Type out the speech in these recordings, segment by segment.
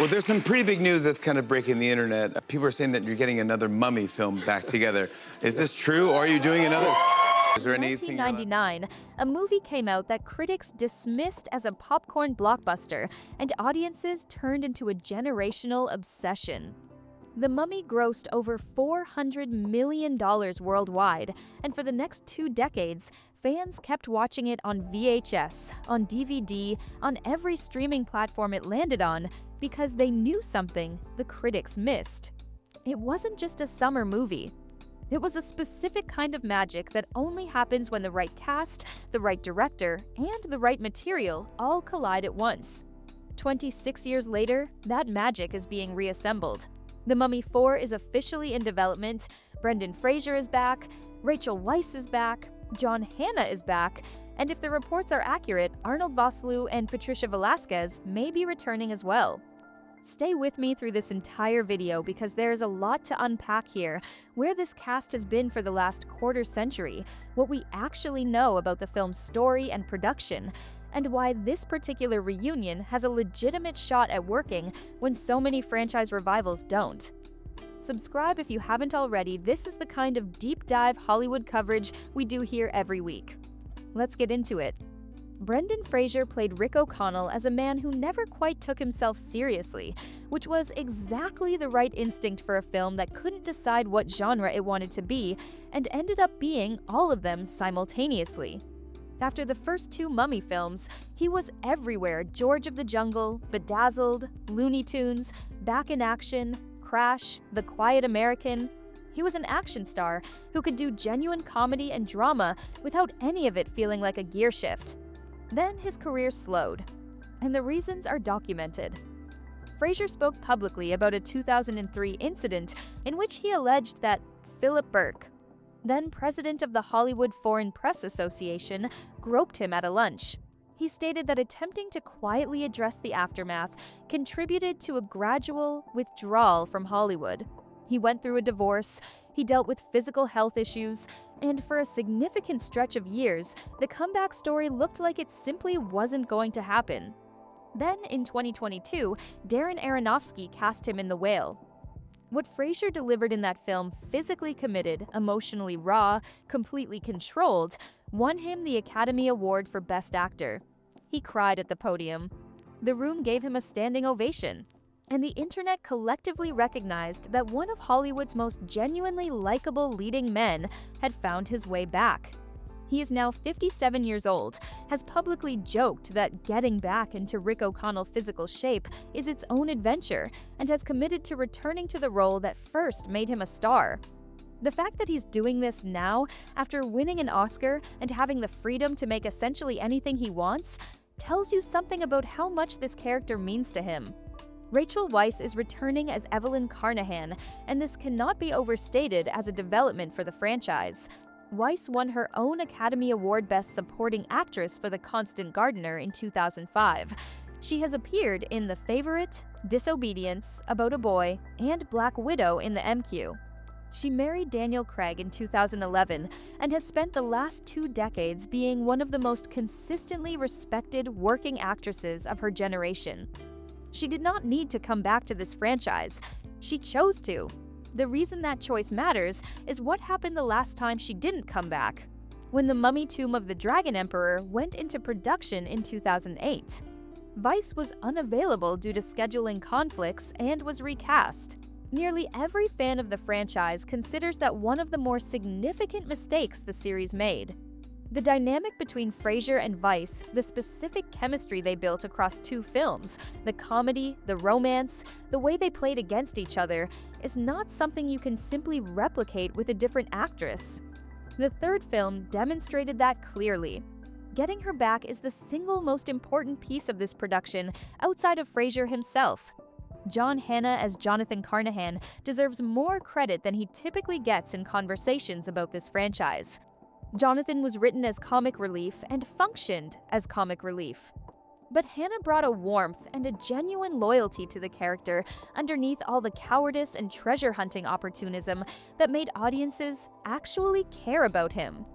Well, there's some pretty big news that's kind of breaking the internet. People are saying that you're getting another Mummy film back together. Is this true, or are you doing another? Is there In anything? 1999, a movie came out that critics dismissed as a popcorn blockbuster, and audiences turned into a generational obsession. The Mummy grossed over $400 million worldwide, and for the next 2 decades, fans kept watching it on VHS, on DVD, on every streaming platform it landed on, because they knew something the critics missed. It wasn't just a summer movie. It was a specific kind of magic that only happens when the right cast, the right director, and the right material all collide at once. 26 years later, that magic is being reassembled. The Mummy 4 is officially in development, Brendan Fraser is back, Rachel Weisz is back, John Hannah is back, and if the reports are accurate, Arnold Vosloo and Patricia Velasquez may be returning as well. Stay with me through this entire video because there's a lot to unpack here, where this cast has been for the last quarter century, what we actually know about the film's story and production, and why this particular reunion has a legitimate shot at working when so many franchise revivals don't. Subscribe if you haven't already. This is the kind of deep dive Hollywood coverage we do here every week. Let's get into it. Brendan Fraser played Rick O'Connell as a man who never quite took himself seriously, which was exactly the right instinct for a film that couldn't decide what genre it wanted to be, and ended up being all of them simultaneously. After the first 2 Mummy films, he was everywhere: George of the Jungle, Bedazzled, Looney Tunes, Back in Action, Crash, The Quiet American. He was an action star who could do genuine comedy and drama without any of it feeling like a gear shift. Then his career slowed, and the reasons are documented. Fraser spoke publicly about a 2003 incident in which he alleged that Philip Burke, then president of the Hollywood Foreign Press Association, groped him at a lunch. He stated that attempting to quietly address the aftermath contributed to a gradual withdrawal from Hollywood. He went through a divorce, he dealt with physical health issues, and for a significant stretch of years, the comeback story looked like it simply wasn't going to happen. Then, in 2022, Darren Aronofsky cast him in The Whale. What Fraser delivered in that film, physically committed, emotionally raw, completely controlled, won him the Academy Award for Best Actor. He cried at the podium. The room gave him a standing ovation. And the internet collectively recognized that one of Hollywood's most genuinely likable leading men had found his way back. He is now 57 years old, has publicly joked that getting back into Rick O'Connell physical shape is its own adventure, and has committed to returning to the role that first made him a star. The fact that he's doing this now, after winning an Oscar and having the freedom to make essentially anything he wants, tells you something about how much this character means to him. Rachel Weisz is returning as Evelyn Carnahan, and this cannot be overstated as a development for the franchise. Weisz won her own Academy Award Best Supporting Actress for The Constant Gardener in 2005. She has appeared in The Favorite, Disobedience, About a Boy, and Black Widow in the MQ. She married Daniel Craig in 2011 and has spent the last 2 decades being one of the most consistently respected working actresses of her generation. She did not need to come back to this franchise. She chose to. The reason that choice matters is what happened the last time she didn't come back, when The Mummy Tomb of the Dragon Emperor went into production in 2008. Weisz was unavailable due to scheduling conflicts and was recast. Nearly every fan of the franchise considers that one of the more significant mistakes the series made. The dynamic between Fraser and Weisz, the specific chemistry they built across 2 films, the comedy, the romance, the way they played against each other, is not something you can simply replicate with a different actress. The 3rd film demonstrated that clearly. Getting her back is the single most important piece of this production outside of Fraser himself. John Hannah as Jonathan Carnahan deserves more credit than he typically gets in conversations about this franchise. Jonathan was written as comic relief and functioned as comic relief. But Hannah brought a warmth and a genuine loyalty to the character underneath all the cowardice and treasure-hunting opportunism that made audiences actually care about him.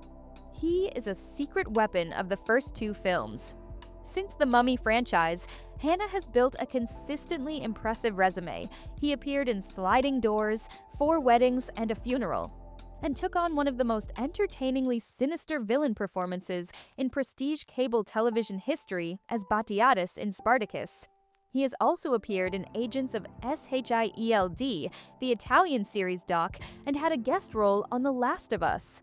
He is a secret weapon of the first 2 films. Since the Mummy franchise, Hanna has built a consistently impressive resume. He appeared in Sliding Doors, 4 Weddings, and a Funeral, and took on one of the most entertainingly sinister villain performances in prestige cable television history as Batiatus in Spartacus. He has also appeared in Agents of SHIELD, the Italian series doc, and had a guest role on The Last of Us.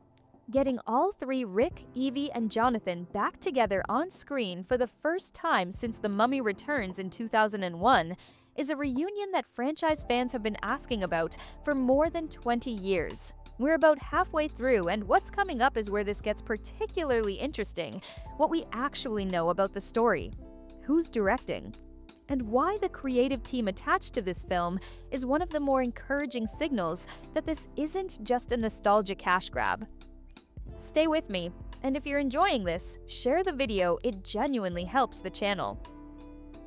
Getting all 3 Rick, Evie, and Jonathan back together on screen for the first time since The Mummy Returns in 2001 is a reunion that franchise fans have been asking about for more than 20 years. We're about halfway through, and what's coming up is where this gets particularly interesting: what we actually know about the story, who's directing, and why the creative team attached to this film is one of the more encouraging signals that this isn't just a nostalgia cash grab. Stay with me, and if you're enjoying this, share the video. It genuinely helps the channel.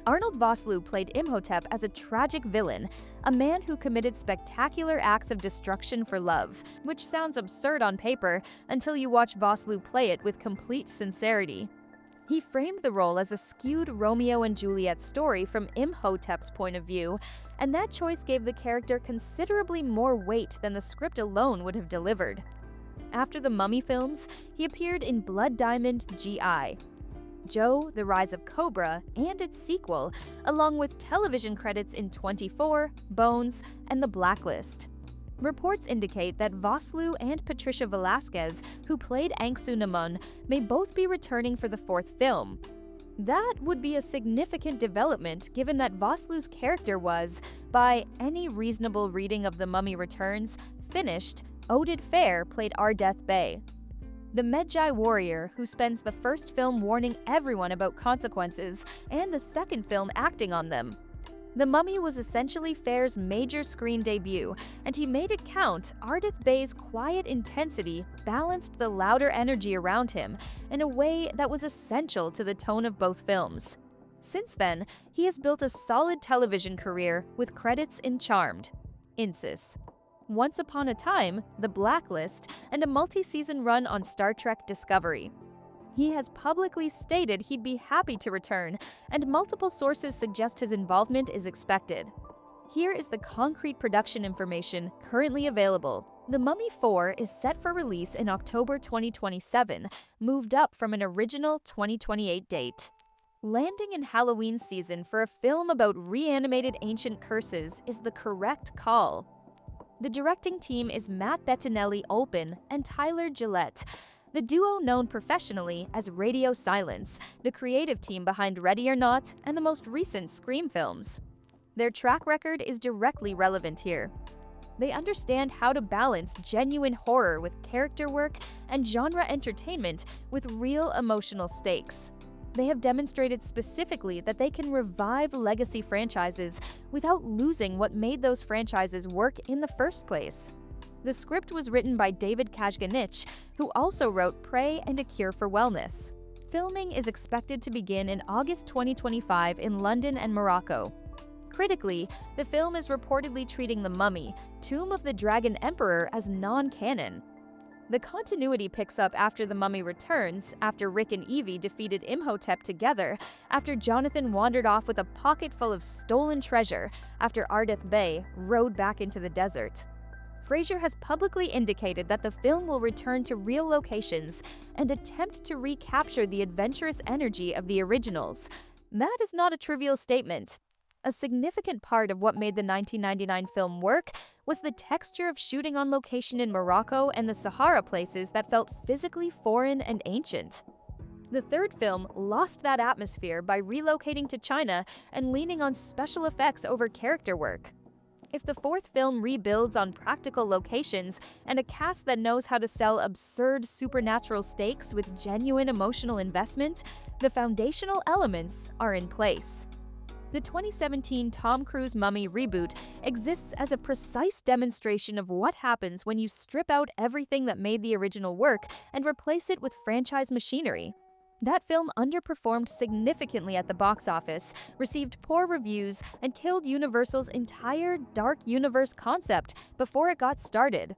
Arnold Vosloo played Imhotep as a tragic villain, a man who committed spectacular acts of destruction for love, which sounds absurd on paper until you watch Vosloo play it with complete sincerity. He framed the role as a skewed Romeo and Juliet story from Imhotep's point of view, and that choice gave the character considerably more weight than the script alone would have delivered. After the Mummy films, he appeared in Blood Diamond G.I., Joe, The Rise of Cobra, and its sequel, along with television credits in 24, Bones, and The Blacklist. Reports indicate that Vosloo and Patricia Velasquez, who played Anck-su-namun, may both be returning for the 4th film. That would be a significant development given that Vosloo's character was, by any reasonable reading of The Mummy Returns, finished. Oded Fehr played Ardeth Bey, the Medjay warrior who spends the first film warning everyone about consequences and the second film acting on them. The Mummy was essentially Fehr's major screen debut, and he made it count. Ardeth Bey's quiet intensity balanced the louder energy around him in a way that was essential to the tone of both films. Since then, he has built a solid television career with credits in Charmed, Insis, Once Upon a Time, The Blacklist, and a multi-season run on Star Trek Discovery. He has publicly stated he'd be happy to return, and multiple sources suggest his involvement is expected. Here is the concrete production information currently available. The Mummy 4 is set for release in October 2027, moved up from an original 2028 date. Landing in Halloween season for a film about reanimated ancient curses is the correct call. The directing team is Matt Bettinelli-Olpin and Tyler Gillette, the duo known professionally as Radio Silence, the creative team behind Ready or Not and the most recent Scream films. Their track record is directly relevant here. They understand how to balance genuine horror with character work and genre entertainment with real emotional stakes. They have demonstrated specifically that they can revive legacy franchises without losing what made those franchises work in the first place. The script was written by David Kajganich, who also wrote Prey and A Cure for Wellness. Filming is expected to begin in August 2025 in London and Morocco. Critically, the film is reportedly treating The Mummy, Tomb of the Dragon Emperor as non-canon. The continuity picks up after The Mummy Returns, after Rick and Evie defeated Imhotep together, after Jonathan wandered off with a pocket full of stolen treasure, after Ardeth Bey rode back into the desert. Fraser has publicly indicated that the film will return to real locations and attempt to recapture the adventurous energy of the originals. That is not a trivial statement. A significant part of what made the 1999 film work was the texture of shooting on location in Morocco and the Sahara places that felt physically foreign and ancient. The third film lost that atmosphere by relocating to China and leaning on special effects over character work. If the fourth film rebuilds on practical locations and a cast that knows how to sell absurd supernatural stakes with genuine emotional investment, the foundational elements are in place. The 2017 Tom Cruise Mummy reboot exists as a precise demonstration of what happens when you strip out everything that made the original work and replace it with franchise machinery. That film underperformed significantly at the box office, received poor reviews, and killed Universal's entire Dark Universe concept before it got started.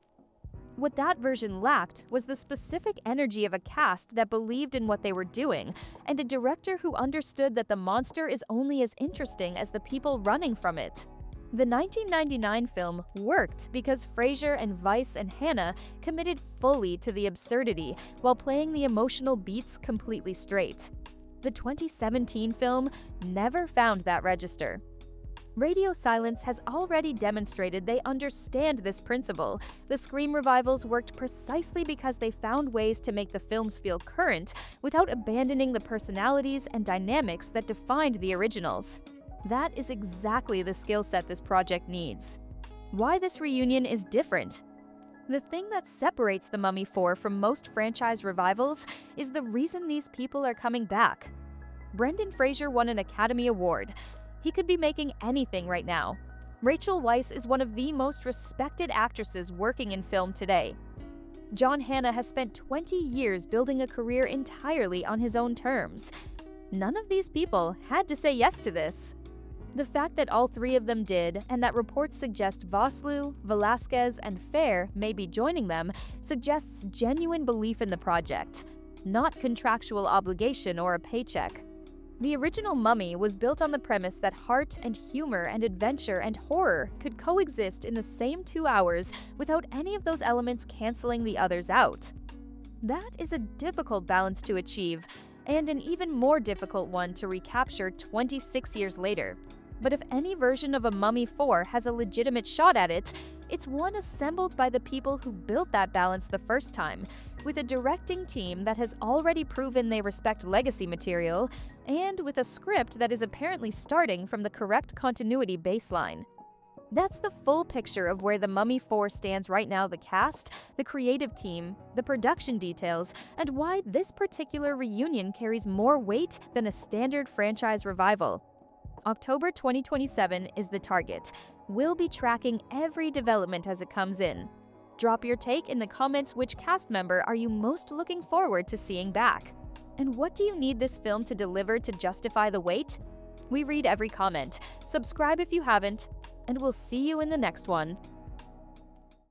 What that version lacked was the specific energy of a cast that believed in what they were doing, and a director who understood that the monster is only as interesting as the people running from it. The 1999 film worked because Fraser and Weisz and Hanna committed fully to the absurdity while playing the emotional beats completely straight. The 2017 film never found that register. Radio Silence has already demonstrated they understand this principle. The Scream revivals worked precisely because they found ways to make the films feel current without abandoning the personalities and dynamics that defined the originals. That is exactly the skill set this project needs. Why this reunion is different? The thing that separates The Mummy 4 from most franchise revivals is the reason these people are coming back. Brendan Fraser won an Academy Award. He could be making anything right now. Rachel Weisz is one of the most respected actresses working in film today. John Hannah has spent 20 years building a career entirely on his own terms. None of these people had to say yes to this. The fact that all three of them did, and that reports suggest Vosloo, Velasquez, and Fair may be joining them, suggests genuine belief in the project, not contractual obligation or a paycheck. The original Mummy was built on the premise that heart and humor and adventure and horror could coexist in the same 2 hours without any of those elements canceling the others out. That is a difficult balance to achieve, and an even more difficult one to recapture 26 years later. But if any version of a Mummy 4 has a legitimate shot at it, it's one assembled by the people who built that balance the first time, with a directing team that has already proven they respect legacy material, and with a script that is apparently starting from the correct continuity baseline. That's the full picture of where The Mummy 4 stands right now: the cast, the creative team, the production details, and why this particular reunion carries more weight than a standard franchise revival. October 2027 is the target. We'll be tracking every development as it comes in. Drop your take in the comments. Which cast member are you most looking forward to seeing back? And what do you need this film to deliver to justify the wait? We read every comment. Subscribe if you haven't, and we'll see you in the next one.